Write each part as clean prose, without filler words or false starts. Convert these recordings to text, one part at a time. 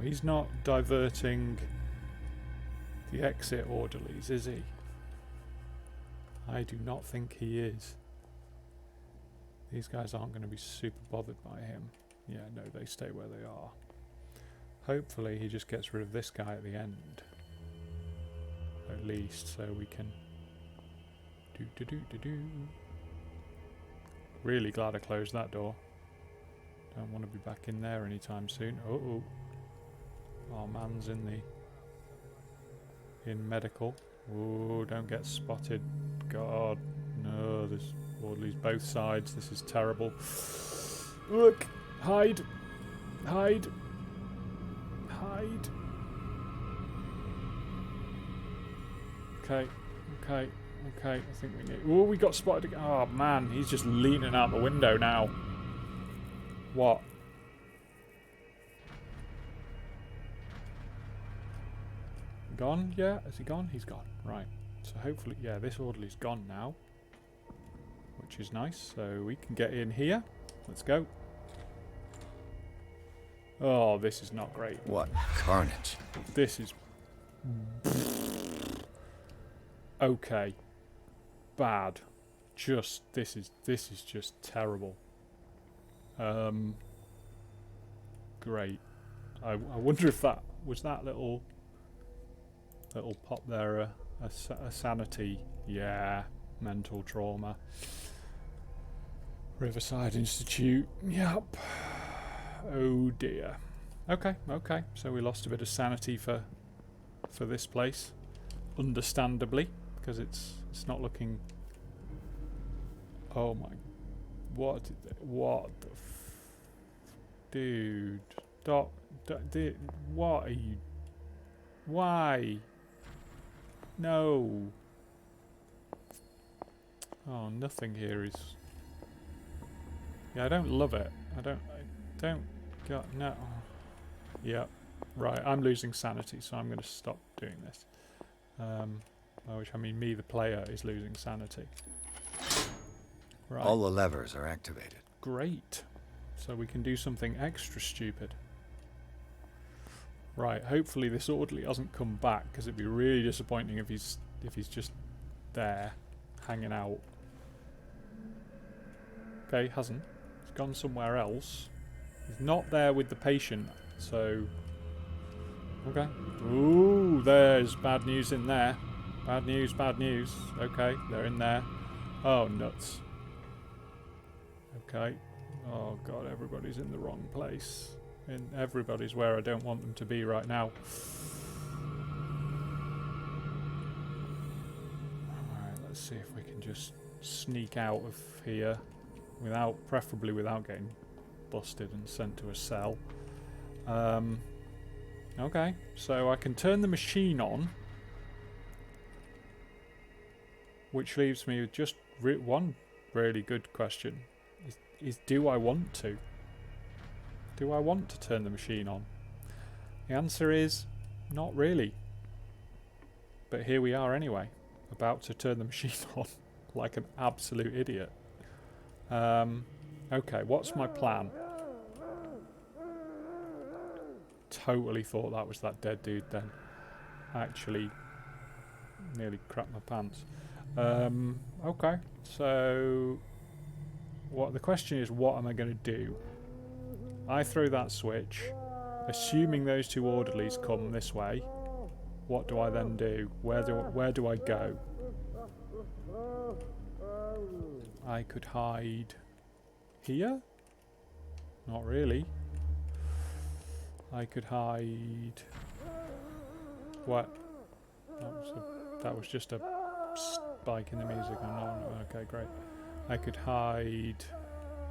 he's not diverting the exit orderlies, is he? I do not think he is. These guys aren't going to be super bothered by him. Yeah, no, they stay where they are. Hopefully he just gets rid of this guy at the end. At least, so we can... Really glad I closed that door. Don't want to be back in there anytime soon. Uh-oh. Our man's in medical. Oh, don't get spotted. God, no, there's orderlies both sides. This is terrible. Look! Hide! Hide! Hide! Okay, okay, okay. I think we need... Oh, we got spotted again. Oh, man, he's just leaning out the window now. What? Gone? Yeah? Is he gone? He's gone. Right. So hopefully... Yeah, this orderly's gone now. Which is nice. So we can get in here. Let's go. Oh, this is not great. What carnage. This is... Okay. Bad. Just... This is just terrible. Great. I wonder if that... Was that little pop there a sanity? Yeah. Mental trauma. Riverside Institute. Yep. Oh dear. Okay, okay. So we lost a bit of sanity for this place. Understandably. Because it's not looking... Oh my... What the dude. Dude, what are you... Why? No. Oh, nothing here is... Yeah, I don't love it. I don't got... No. Yep. Right, I'm losing sanity, so I'm going to stop doing this. By which I mean me, the player, is losing sanity. Right. All the levers are activated. Great. So we can do something extra stupid. Right, hopefully this orderly hasn't come back, because it'd be really disappointing if he's just there, hanging out. Okay, hasn't. He's gone somewhere else. He's not there with the patient, so... Okay. Ooh, there's bad news in there. Bad news, bad news. Okay, they're in there. Oh, nuts. Okay. Oh, God, everybody's in the wrong place. And everybody's where I don't want them to be right now. Alright, let's see if we can just sneak out of here. Preferably without getting busted and sent to a cell. Okay, so I can turn the machine on. Which leaves me with just one really good question. Is do I want to? Do I want to turn the machine on? The answer is not really. But here we are anyway, about to turn the machine on like an absolute idiot. Okay, what's my plan? Totally thought that was that dead dude then. Actually, nearly crapped my pants. Okay, so the question is, what am I going to do? I throw that switch, assuming those two orderlies come this way. What do I then do? Where do I go? I could hide here? Not really. I could hide... What? That was just a spike in the music. Oh, no. Okay, great. I could hide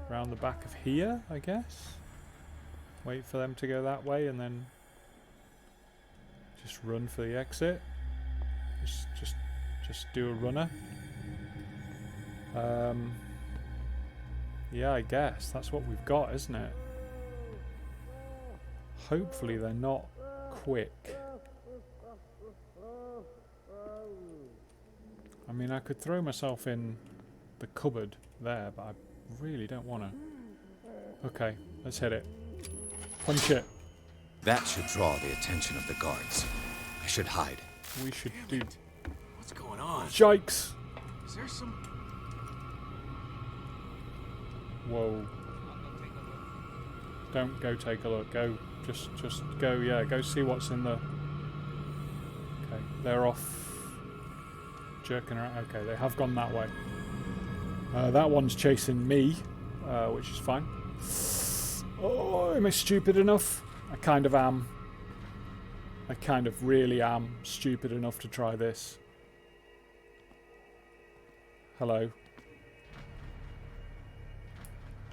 around the back of here, I guess. Wait for them to go that way and then just run for the exit. Just do a runner. Yeah, I guess that's what we've got, isn't it? Hopefully they're not quick. I mean, I could throw myself in the cupboard there, but I really don't want to. Okay, let's hit it. Punch it. That should draw the attention of the guards. I should hide. We should do... What's going on? Yikes! Is there some... Whoa. Don't go take a look. Go. Just go, yeah. Go see what's in the... Okay, they're off. Jerking around. Okay, they have gone that way. That one's chasing me, which is fine. Oh, am I stupid enough? I kind of am. I kind of really am stupid enough to try this. Hello.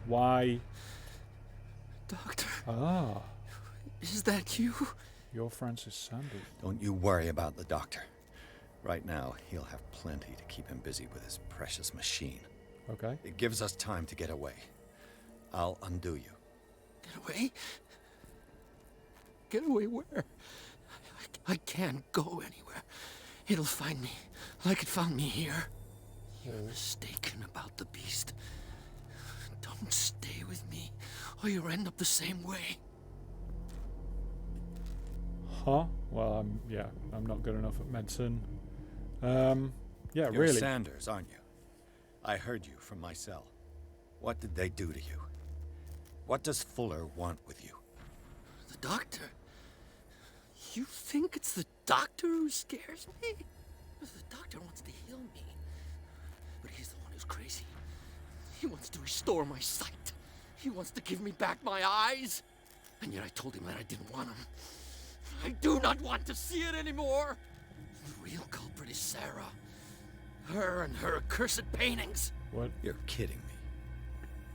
Why? Doctor. Ah. Is that you? You're Francis Sanders. Don't you worry about the doctor. Right now, he'll have plenty to keep him busy with his precious machine. Okay. It gives us time to get away. I'll undo you. Get away? Get away where? I can't go anywhere. It'll find me, like it found me here. You're mistaken about the beast. Don't stay with me, or you'll end up the same way. Huh? Well, I'm not good enough at medicine. Yeah, You're really. Sanders, aren't you? I heard you from my cell. What did they do to you? What does Fuller want with you? The doctor? You think it's the doctor who scares me? The doctor wants to heal me. But he's the one who's crazy. He wants to restore my sight. He wants to give me back my eyes. And yet I told him that I didn't want him. I do not want to see it anymore. The real culprit is Sarah. Her and her accursed paintings. What? You're kidding me.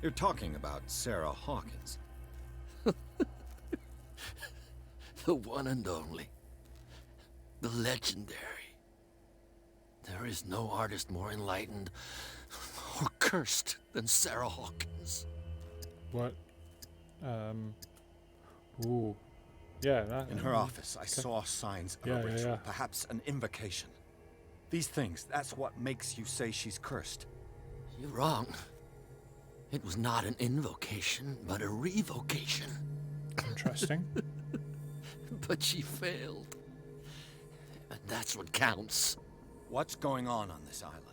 You're talking about Sarah Hawkins. The one and only. The legendary. There is no artist more enlightened or cursed than Sarah Hawkins. What? Ooh. Yeah, that... In her office, I saw signs of a ritual, perhaps an invocation. These things, that's what makes you say she's cursed. You're wrong. It was not an invocation, but a revocation. Interesting. But she failed. And that's what counts. What's going on this island?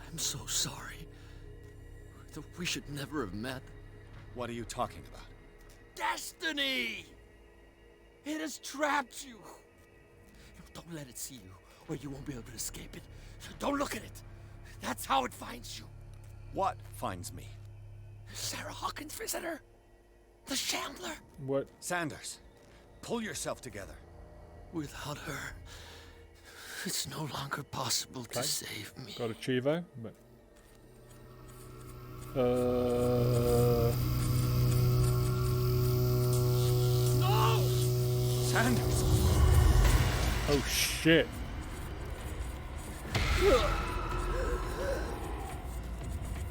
I'm so sorry. We should never have met. What are you talking about? Destiny! It has trapped you. Don't let it see you, or you won't be able to escape it. Don't look at it. That's how it finds you. What finds me? Sarah Hawkins' visitor. The Shambler. What? Sanders, pull yourself together. Without her, it's no longer possible to save me. Got a Chivo, but... No! Sanders! Oh, shit.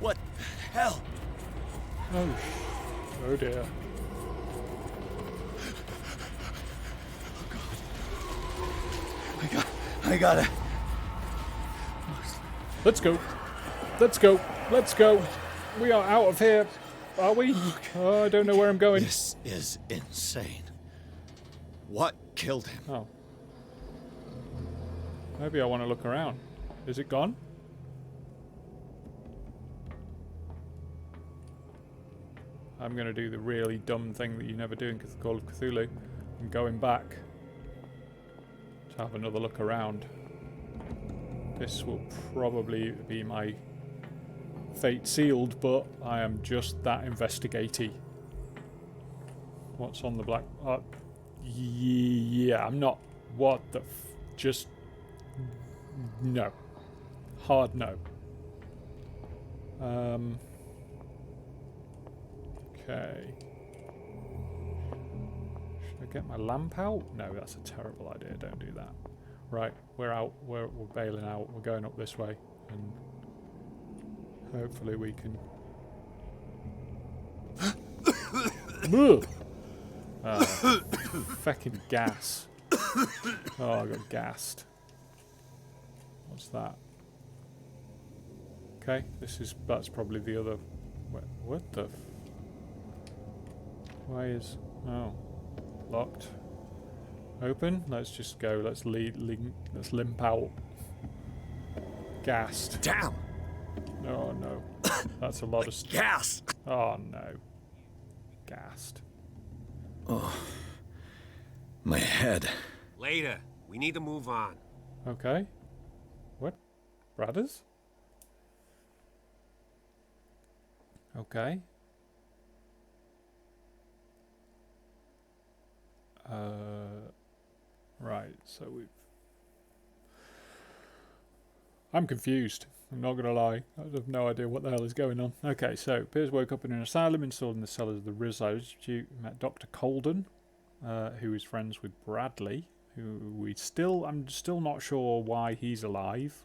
What the hell? Oh dear. I gotta... Let's go. Let's go. Let's go. We are out of here. Are we? Oh, I don't know where I'm going. This is insane. What killed him? Oh. Maybe I want to look around. Is it gone? I'm going to do the really dumb thing that you never do in Call of Cthulhu. I'm going back to have another look around. This will probably be my fate sealed, but I am just that investigatey. What's on the black... yeah, I'm not... What the... just... No. Hard no. Okay. Should I get my lamp out? No, that's a terrible idea. Don't do that. Right, we're out. We're bailing out. We're going up this way, and hopefully we can. Fucking gas. Oh, I got gassed. What's that? Okay, that's probably the other. What the? Why is... Oh. Locked. Open? Let's just go. Let's limp out. Gassed. Damn! Oh no. That's a lot of... Gas! Oh no. Gassed. Oh. My head. Later. We need to move on. Okay. What? Brothers? Okay. Right, so we've... I'm confused. I'm not going to lie. I have no idea what the hell is going on. Okay, so Piers woke up in an asylum installed in the cellars of the Rizzo Institute. Met Dr. Colden, who is friends with Bradley, who I'm still not sure why he's alive.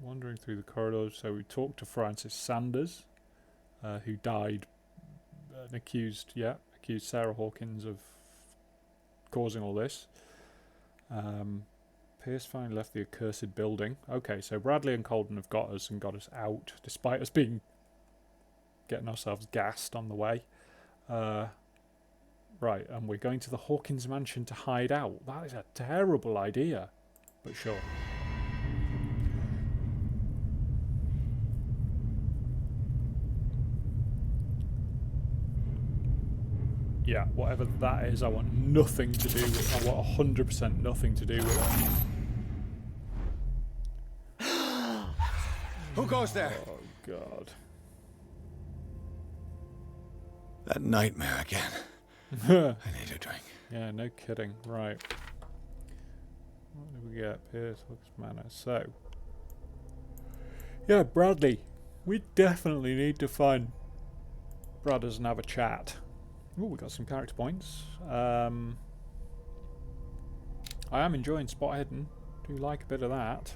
Wandering through the corridors, so we talked to Francis Sanders, who died and accused Sarah Hawkins of causing all this. Pierce finally left the accursed building. Okay, so Bradley and Colden have got us and got us out, despite us getting ourselves gassed on the way. Right, and we're going to the Hawkins mansion to hide out. That is a terrible idea, but sure. Yeah, whatever that is, I want nothing to do with. I want 100% nothing to do with it. Who goes there? Oh God. That nightmare again. I need a drink. Yeah, no kidding. Right. What did we get? Pierce, Hooks, Manor. So. Yeah, Bradley. We definitely need to find Brothers and have a chat. Oh, we got some character points. I am enjoying spot hidden. Do like a bit of that.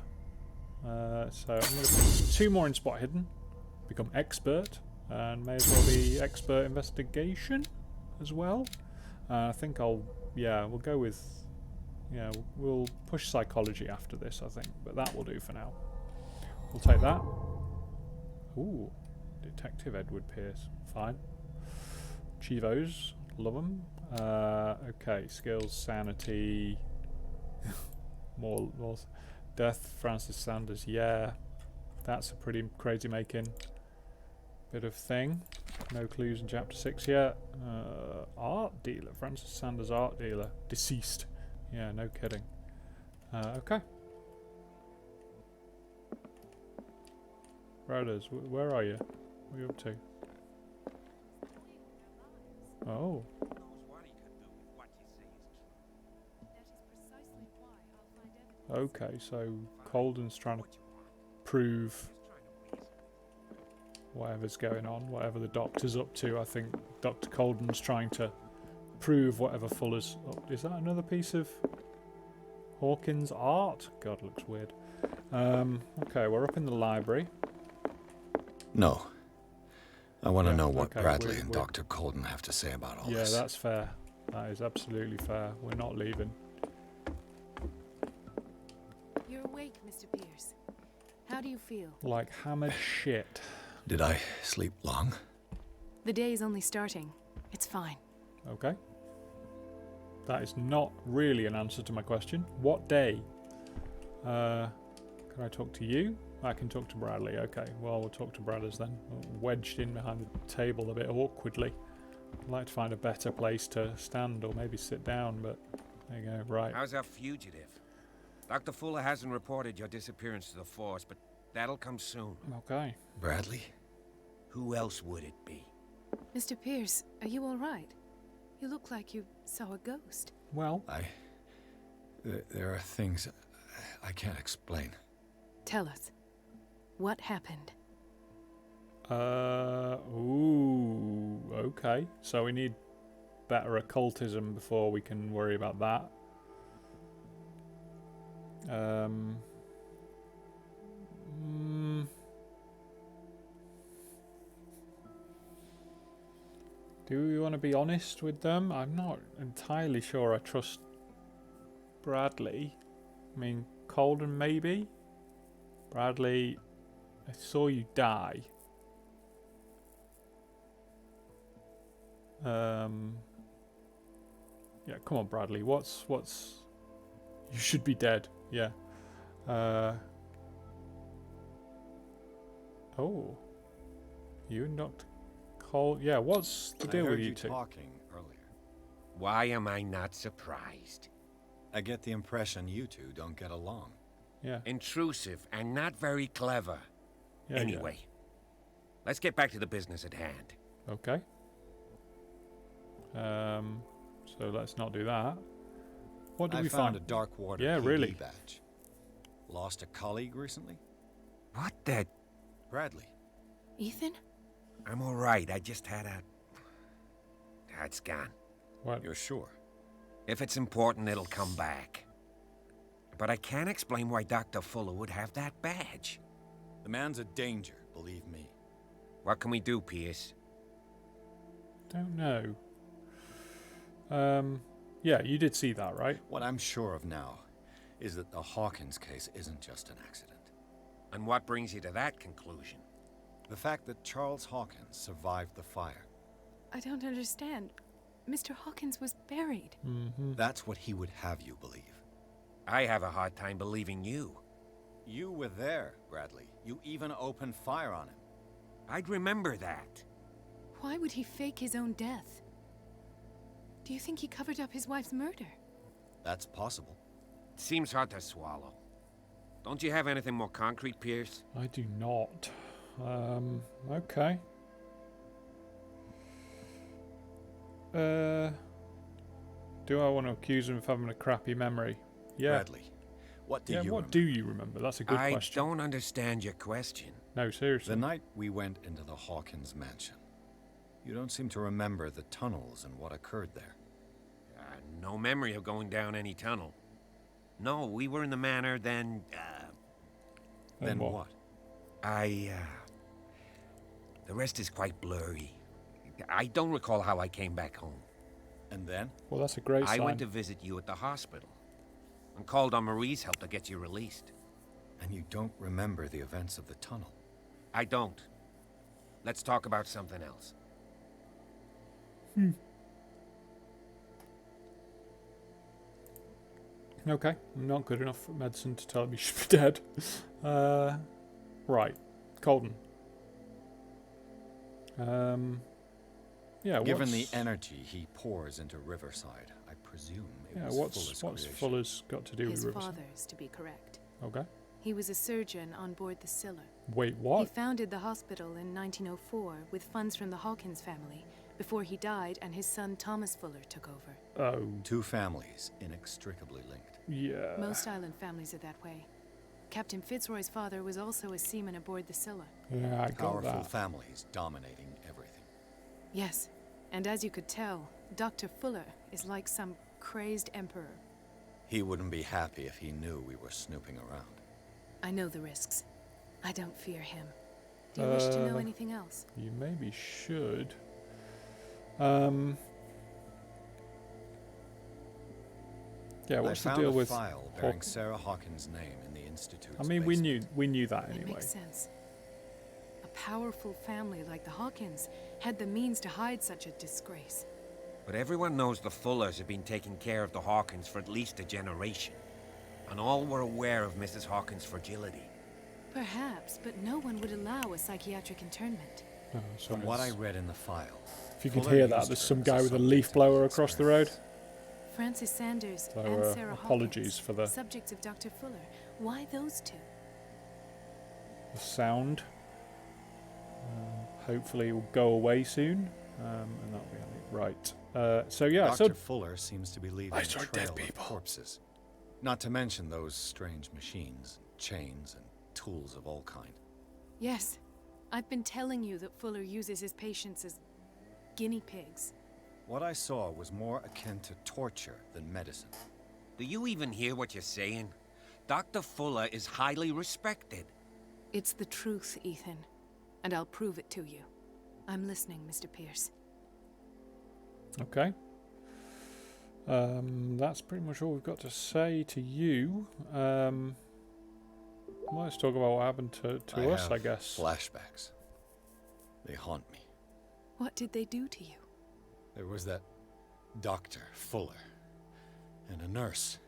So I'm going to put 2 more in spot hidden. Become expert. And may as well be expert investigation as well. I think we'll go with... Yeah, we'll push psychology after this, I think. But that will do for now. We'll take that. Ooh. Detective Edward Pierce. Fine. Chivos, love them. Okay, skills, sanity, more death. Francis Sanders, yeah, that's a pretty crazy making bit of thing. No clues in chapter 6 yet. Art dealer, Francis Sanders, art dealer, deceased. Yeah, no kidding. Okay. Brothers, where are you? What are you up to? Oh. Okay, so Colden's trying to prove whatever's going on, whatever the Doctor's up to. I think Dr. Colden's trying to prove whatever Fuller's up. Is that another piece of Hawkins art? God, looks weird. Okay, we're up in the library. No. I want to know what okay, Bradley and Dr. Colden have to say about all this. Yeah, that's fair. That is absolutely fair. We're not leaving. You're awake, Mr. Pierce. How do you feel? Like hammered shit. Did I sleep long? The day is only starting. It's fine. Okay. That is not really an answer to my question. What day? Can I talk to you? I can talk to Bradley. Okay, well, we'll talk to Brothers then. Wedged in behind the table a bit awkwardly. I'd like to find a better place to stand or maybe sit down, but there you go. Right. How's our fugitive? Dr. Fuller hasn't reported your disappearance to the Force, but that'll come soon. Okay. Bradley? Who else would it be? Mr. Pierce, are you all right? You look like you saw a ghost. Well, There are things I can't explain. Tell us. What happened? ooh, okay. So we need better occultism before we can worry about that. Do we want to be honest with them? I'm not entirely sure I trust Bradley. I mean, Colden maybe? Bradley, I saw you die. Yeah, come on, Bradley. What's... You should be dead. Yeah. Oh. You and Dr. Cole... Yeah, what's the deal with you two? talking earlier. Why am I not surprised? I get the impression you two don't get along. Yeah. Intrusive and not very clever. Yeah, Anyway, let's get back to the business at hand. yeah. Okay. So let's not do that. What did we found find? a dark water Yeah, PD really. badge. Lost a colleague recently? What the... Bradley. Ethan? I'm all right. I just had a... It's gone. What? You're sure? If it's important, it'll come back. But I can't explain why Dr. Fuller would have that badge. The man's a danger, believe me. What can we do, Pierce? Don't know. Yeah, you did see that, right? What I'm sure of now is that the Hawkins case isn't just an accident. And what brings you to that conclusion? The fact that Charles Hawkins survived the fire. I don't understand. Mr. Hawkins was buried. Mm-hmm. That's what he would have you believe. I have a hard time believing you. You were there, Bradley. You even opened fire on him. I'd remember that. Why would he fake his own death? Do you think he covered up his wife's murder? That's possible. It seems hard to swallow. Don't you have anything more concrete, Pierce? I do not. Okay. Do I want to accuse him of having a crappy memory? Yeah. Bradley, what do Yeah, you what remember? do you remember? That's a good I question. don't understand your question. No, seriously. The night we went into the Hawkins mansion, you don't seem to remember the tunnels and what occurred there. No memory of going down any tunnel. No, we were in the manor, then, Then what? The rest is quite blurry. I don't recall how I came back home. And then? Well, that's a great I sign. went to visit you at the hospital and called on Marie's help to get you released. And you don't remember the events of the tunnel. I don't. Let's talk about something else. Okay, I'm not good enough at medicine to tell him he should be dead. Right, Colton. Yeah, Given the what's- energy he pours into Riverside, I presume it Yeah, was what's Fuller's creation. Fuller's got to do His with Riverside? father's, to be correct. Okay. He was a surgeon on board the Scylla. Wait, He what? founded the hospital in 1904 with funds from the Hawkins family before he died and his son Thomas Fuller took over. Oh, Two families inextricably linked. yeah. Most island families are that way. Captain Fitzroy's father was also a seaman aboard the Scylla. Yeah, I got Powerful that. families dominating everything. Yes, and as you could tell, Dr. Fuller is like some crazed emperor. He wouldn't be happy if he knew we were snooping around. I know the risks. I don't fear him. Do you wish to know Uh, anything else? You maybe should. Yeah, what's I the found deal a with file bearing Hawk- Sarah Hawkins' name in the Institute's I mean, we basement. knew that It anyway. makes sense. A powerful family like the Hawkins had the means to hide such a disgrace. But everyone knows the Fullers have been taking care of the Hawkins for at least a generation. And all were aware of Mrs. Hawkins' fragility. Perhaps, but no one would allow a psychiatric internment. Oh, so From what I it's- read in the file, if you could Fuller hear that, used there's her some as guy a with a subject leaf of blower his across the road. experiments. Francis Sanders So, and Sarah apologies Hawkins, for the- subjects of Dr. Fuller. Why those two? The sound. Hopefully, will go away soon, and that'll be right. So yeah, Dr. so Fuller seems to be leaving I a saw dead trail of people. corpses. Not to mention those strange machines, chains, and tools of all kind. Yes, I've been telling you that Fuller uses his patients as guinea pigs. What I saw was more akin to torture than medicine. Do you even hear what you're saying? Dr. Fuller is highly respected. It's the truth, Ethan, and I'll prove it to you. I'm listening, Mr. Pierce. okay. That's pretty much all we've got to say to you. Let's talk about what happened to us, I guess. Flashbacks. They haunt me. What did they do to you? There was that Dr. Fuller. And a nurse.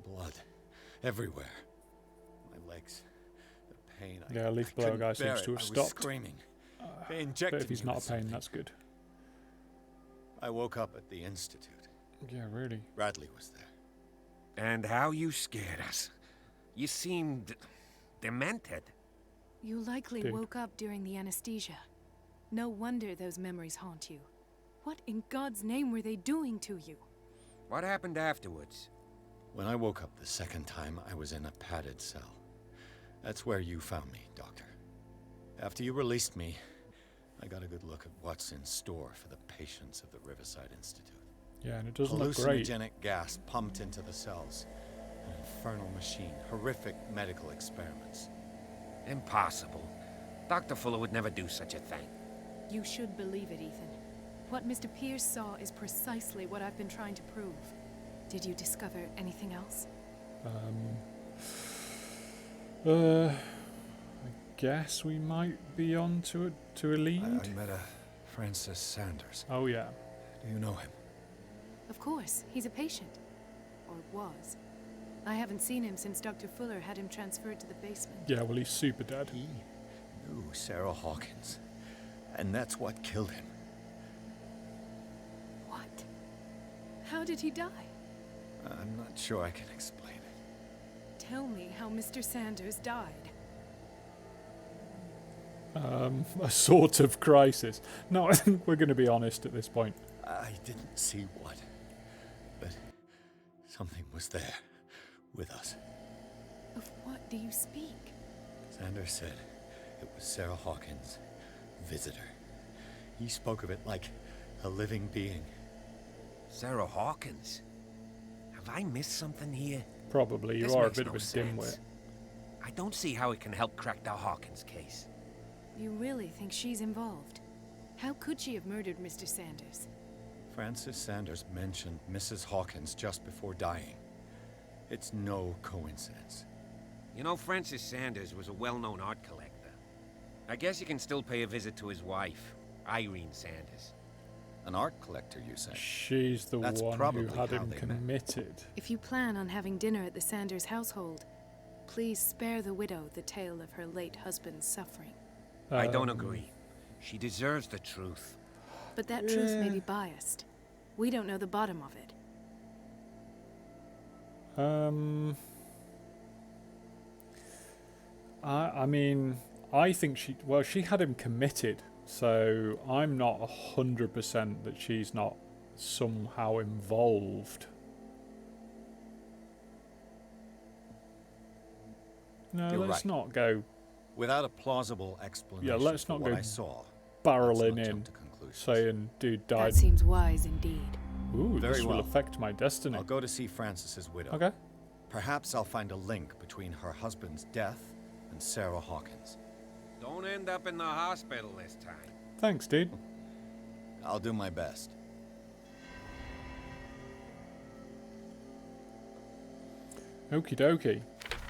Blood. Everywhere. My legs. The pain. Yeah, I leaf blower couldn't guy bear seems it. to have I was stopped. screaming. They But injected if he's me not a with pain, something. that's good. I woke up at the Institute. Yeah, really. Bradley was there. And how you scared us. You seemed demented. You likely Dude. woke up during the anesthesia. No wonder those memories haunt you. What in God's name were they doing to you? What happened afterwards? When I woke up the second time, I was in a padded cell. That's where you found me, Doctor. After you released me, I got a good look at what's in store for the patients of the Riverside Institute. Yeah, and it doesn't look great. Hallucinogenic gas pumped into the cells. An infernal machine. Horrific medical experiments. Impossible. Dr. Fuller would never do such a thing. You should believe it, Ethan. What Mr. Pierce saw is precisely what I've been trying to prove. Did you discover anything else? I guess we might be on to a lead. I met a Francis Sanders. Oh yeah. Do you know him? Of course, he's a patient. Or was. I haven't seen him since Dr. Fuller had him transferred to the basement. Yeah, well, he's super dead. He knew Sarah Hawkins. And that's what killed him. What? How did he die? I'm not sure I can explain it. Tell me how Mr. Sanders died. A sort of crisis. No, I think we're going to be honest at this point. I didn't see what, but something was there with us. Of what do you speak? Sanders said it was Sarah Hawkins' visitor. He spoke of it like a living being. Sarah Hawkins? Have I missed something here? Probably. You This are a makes bit no of a sense. dimwit. I don't see how it can help crack the Hawkins case. You really think she's involved? How could she have murdered Mr. Sanders? Francis Sanders mentioned Mrs. Hawkins just before dying. It's no coincidence. You know, Francis Sanders was a well-known art collector. I guess you can still pay a visit to his wife, Irene Sanders. An art collector, you say? She's the That's one who probably had how him they met. committed. If you plan on having dinner at the Sanders household, please spare the widow the tale of her late husband's suffering. I don't agree. She deserves the truth. But that truth may be biased. We don't know the bottom of it. I mean, I think she had him committed, so I'm not 100% that she's not somehow involved. No, You're let's right. not go Without a plausible explanation Yeah, let's for not what go I saw, barreling let's not in, jump to conclusions. saying, dude died. That seems wise indeed. Ooh, Very this will well. affect my destiny. I'll go to see Francis's widow. Okay. Perhaps I'll find a link between her husband's death and Sarah Hawkins. Don't end up in the hospital this time. Thanks, dude. I'll do my best. Okie dokie.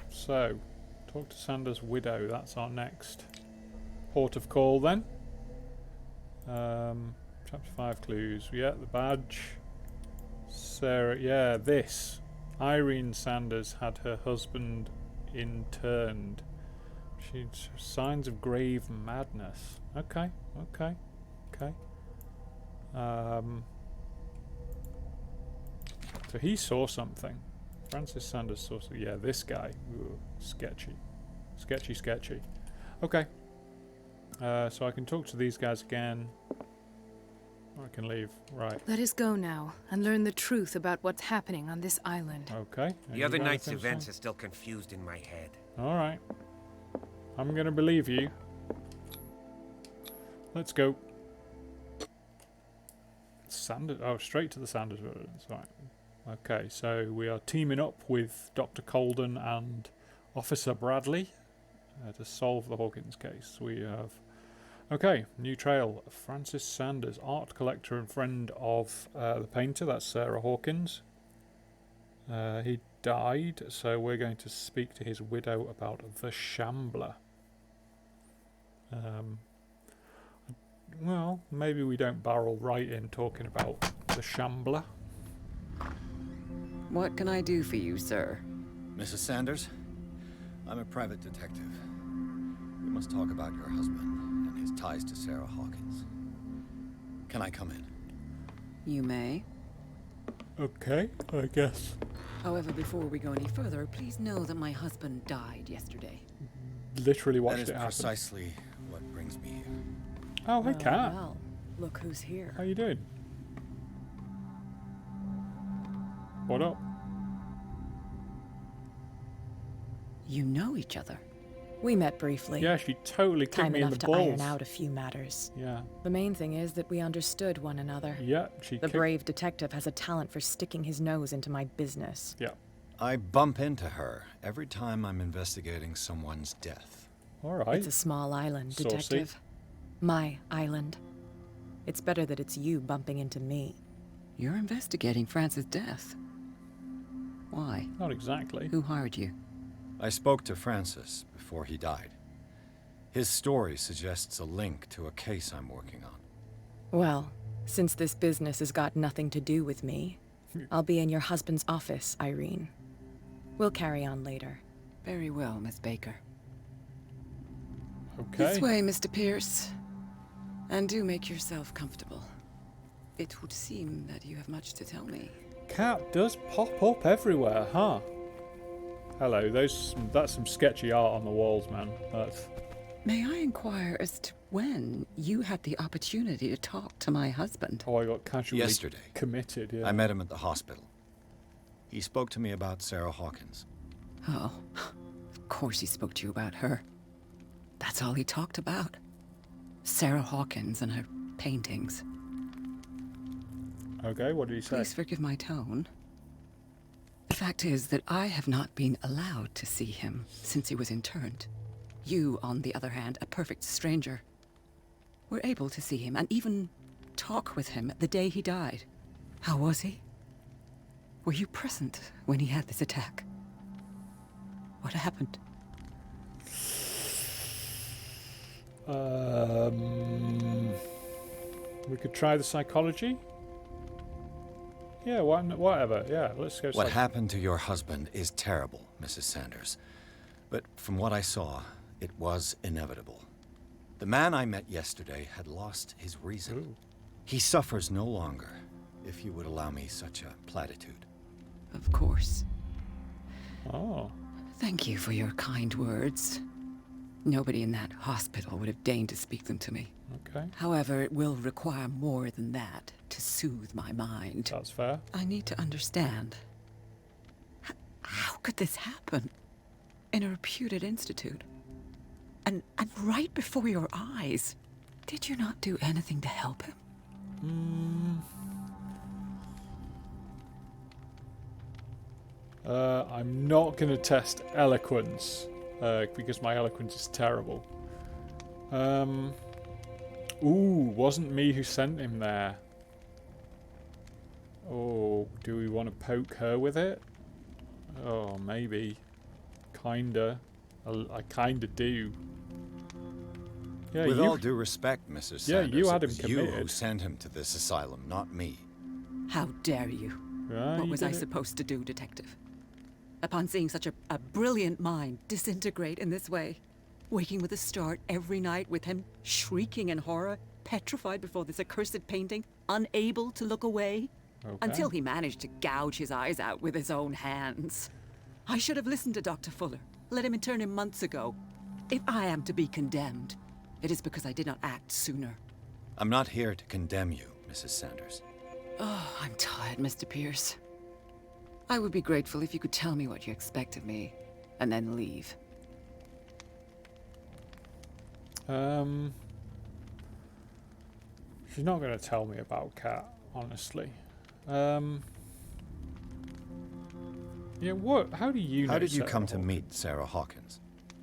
So, talk to Sanders' widow. That's our next port of call then. Chapter 5 clues. Yeah, the badge. Sarah. Yeah, this. Irene Sanders had her husband interned. She's signs of grave madness. Okay. So he saw something. Francis Sanders saw something. Yeah, this guy. Ooh, sketchy. Sketchy. Okay. So I can talk to these guys again. Or I can leave. Right. Let us go now and learn the truth about what's happening on this island. Okay. The other night's events are still confused in my head. Alright. I'm gonna believe you. Let's go. Sanders. Oh, straight to the Sanders residence. Right. Okay, so we are teaming up with Dr. Colden and Officer Bradley to solve the Hawkins case. We have... Okay, new trail. Francis Sanders, art collector and friend of the painter. That's Sarah Hawkins. He died, so we're going to speak to his widow about the Shambler. Well, Well, maybe we don't barrel right in talking about the Shambler. What can I do for you, sir? Mrs. Sanders, I'm a private detective. We must talk about your husband and his ties to Sarah Hawkins. Can I come in? You may. Okay, I guess. However, before we go any further, please know that my husband died yesterday. Literally That watched is it happen. precisely what brings me here. Oh, hey, Cat. Well, look who's here. How you doing? What up? You know each other. We met briefly. Yeah, she totally kicked Time me in enough the to balls. iron out a few matters. Yeah, The main thing is that we understood one another. yeah, she The kicked... brave detective has a talent for sticking his nose into my business. Yeah, I bump into her every time I'm investigating someone's death. all right. It's a small island, Saucy. detective. My island. It's better that it's you bumping into me. You're investigating Francis' death. Why? Not exactly. Who hired you? I spoke to Francis before he died. His story suggests a link to a case I'm working on. Well, since this business has got nothing to do with me, I'll be in your husband's office, Irene. We'll carry on later. Very well, Miss Baker. Okay. This way, Mr. Pierce. And do make yourself comfortable. It would seem that you have much to tell me. Cat does pop up everywhere, huh? Hello, that's some sketchy art on the walls, man. That's... May I inquire as to when you had the opportunity to talk to my husband? Oh, I got casually Yesterday. committed, yeah. I met him at the hospital. He spoke to me about Sarah Hawkins. Oh, of course he spoke to you about her. That's all he talked about. Sarah Hawkins and her paintings. Okay, what did he say? Please forgive my tone. The fact is that I have not been allowed to see him since he was interned. You, on the other hand, a perfect stranger, were able to see him and even talk with him the day he died. How was he? Were you present when he had this attack? What happened? We could try the psychology. Yeah, whatever. Yeah, let's go. What happened to your husband is terrible, Mrs. Sanders. But from what I saw, it was inevitable. The man I met yesterday had lost his reason. Ooh. He suffers no longer, if you would allow me such a platitude. Of course. Oh, Thank you for your kind words. Nobody in that hospital would have deigned to speak them to me. okay. However, it will require more than that to soothe my mind. That's fair. I need to understand. How could this happen? In a reputed institute? And right before your eyes? Did you not do anything to help him? I'm not going to test eloquence, because my eloquence is terrible. Ooh, wasn't me who sent him there. Oh, do we want to poke her with it? Oh, maybe. Kinda. I kinda do. Yeah, With you... all due respect, Mrs. Yeah, Sanders, you had it him was you who committed. sent him to this asylum, not me. How dare you? Yeah, What you was did I it. supposed to do, detective? Upon seeing such a brilliant mind disintegrate in this way, waking with a start every night with him shrieking in horror, petrified before this accursed painting, unable to look away, Okay. until he managed to gouge his eyes out with his own hands. I should have listened to Dr. Fuller, let him intern him months ago. If I am to be condemned, it is because I did not act sooner. I'm not here to condemn you, Mrs. Sanders. Oh, I'm tired, Mr. Pierce. I would be grateful if you could tell me what you expect of me, and then leave. She's not going to tell me about Cat, honestly. Yeah, what? How do you know How did you Sarah come to Hawkins? meet Sarah Hawkins?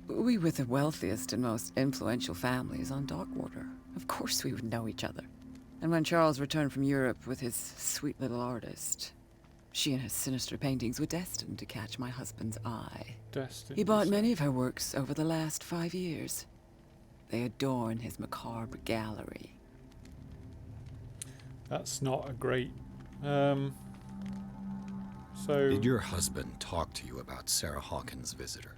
We were the wealthiest and most influential families on Darkwater. Of course we would know each other. And when Charles returned from Europe with his sweet little artist, she and her sinister paintings were destined to catch my husband's eye. Destiny. He bought many of her works over the last 5 years. They adorn his macabre gallery. That's not a great... so... Did your husband talk to you about Sarah Hawkins' visitor?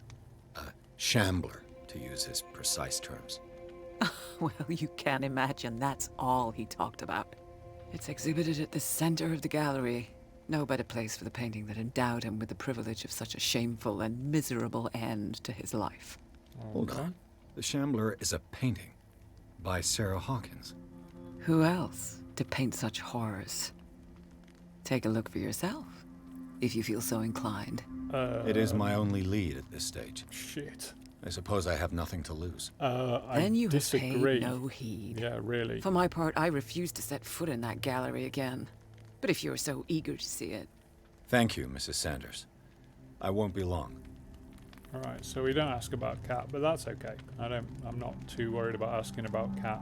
A shambler, to use his precise terms. Well, you can't imagine that's all he talked about. It's exhibited at the center of the gallery. No better place for the painting that endowed him with the privilege of such a shameful and miserable end to his life. Hold on. The Shambler is a painting by Sarah Hawkins. Who else to paint such horrors? Take a look for yourself, if you feel so inclined. It is my only lead at this stage. Shit. I suppose I have nothing to lose. Then you disagree. have paid no heed. Yeah, really. For my part, I refuse to set foot in that gallery again. But if you're so eager to see it... Thank you, Mrs. Sanders. I won't be long. Alright, so we don't ask about Cat, but that's okay. I'm not too worried about asking about Cat.